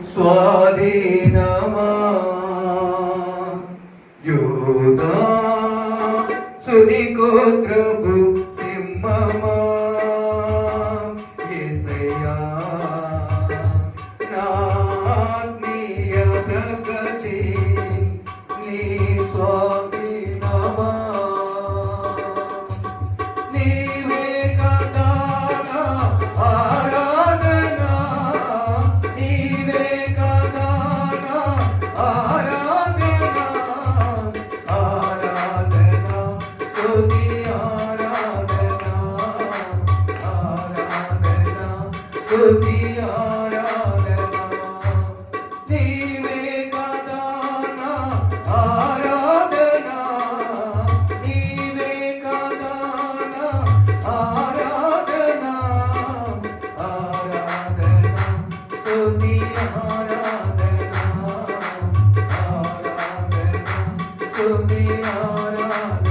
స్వాధీనమా యోధా సునికోత్రపు సింహమా యేసయ్యా నా ఆత్మీయ ప్రగతి నీ స్వాధీనమా నీవే కదా నా ఆరాధన నీవే కదా నా ఆరాధన ఆరాధన స్తుతి ఆరాధన ఆరాధన స్తుతి ఆరాధన నీవే కదా నా ఆరాధన నీవే కదా నా ఆరాధన ఆరాధన స్తుతి ఆరాధన ఆరాధన స్తుతి ఆరాధన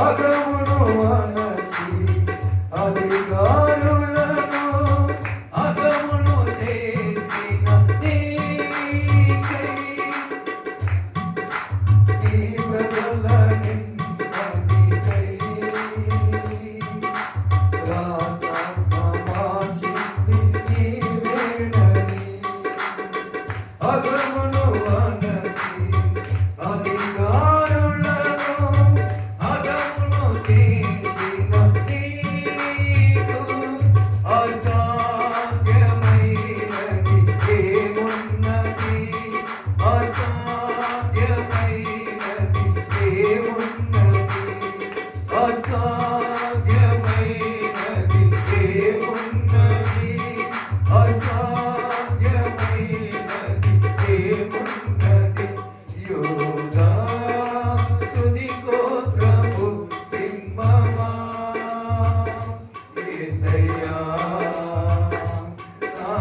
అగమును అనచి అధికారులను అగమును చేసిన నీకై ఈ ప్రజల నిమ్మదికై రాజాజ్ఞ మార్చింది నీవేనని అగమును అనచి అధికారులను అగమును చేసిన నీకు అసాధ్యమైనది ఏమున్నది అసాధ్యమైనది ఏమున్నది అసాధ్యమైనది ఏమున్నది అసాధ్యమైనది ఏమున్నది యోధా సునికోత్రపు సింహమా యేసయ్యా నా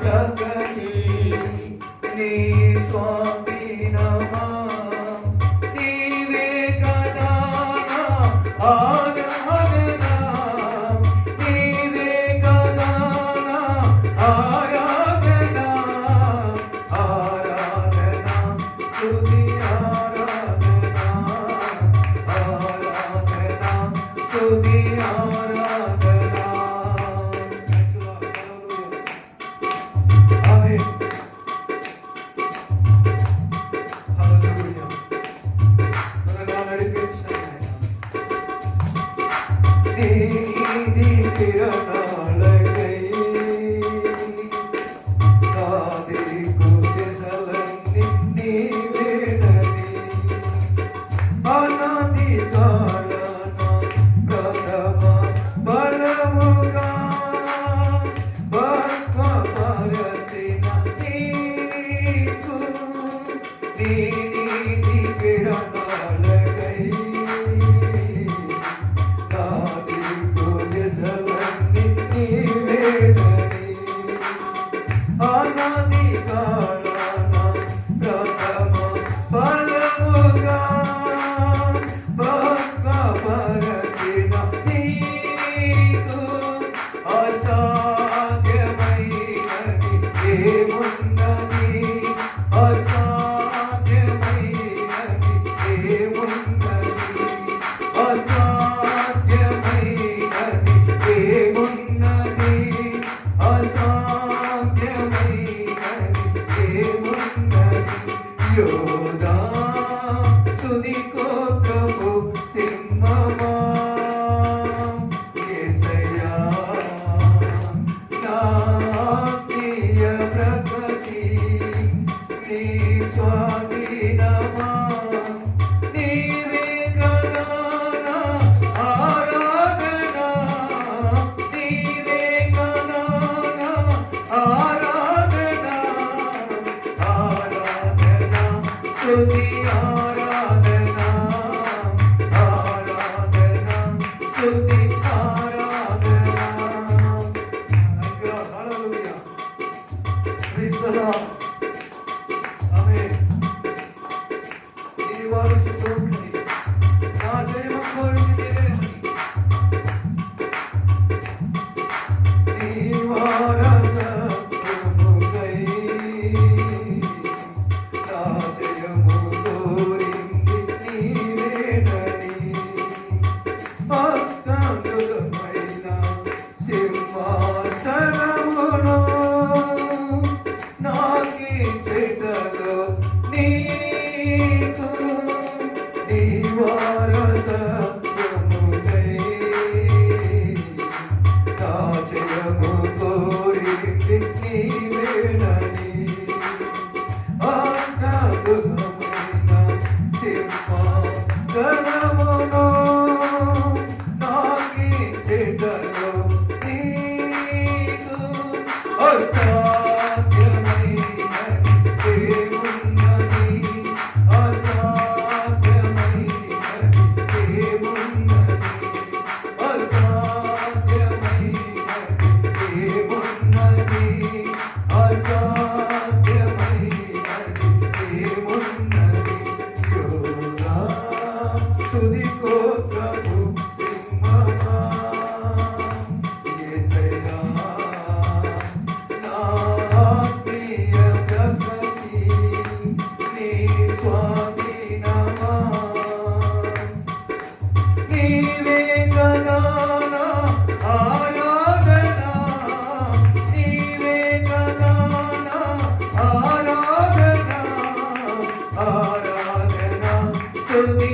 ప్రగతి నీ స్వాధీనమా నీవే కదా నా ఆరాధన నీవే కదా నా ఆరాధన ఆరాధన స్తుతి ఆరాధన ఆరాధన స్తుతి ఆరాధన ఆమేన్ హల్లెలూయా మనల్ని నడిపించండి నీది కిరణాలకై నాదికు దిశలన్నీ నీవేనని అనాది కాలన ప్రథమ బలముగా భక్తపరచిన నీకు నీది కిరణాలకై నాదికు దిశలన్నీ ఘనమును నాకించెదను నీకు అసాధ్యమైనది ఏమున్నది అసాధ్యమైనది ఏమున్నది అసాధ్యమైనది ఏమున్నది అసాధ్యమైనది ఏమున్నది యోగా తుది కోత్రపు సింహమా యేసయ్యా నా ఆత్మీయ ప్రగతి నీ స్వాధీనమా నీవే కదా నా ఆరాధన నీవే కదా నా ఆరాధన ఆరాధన స్తుతి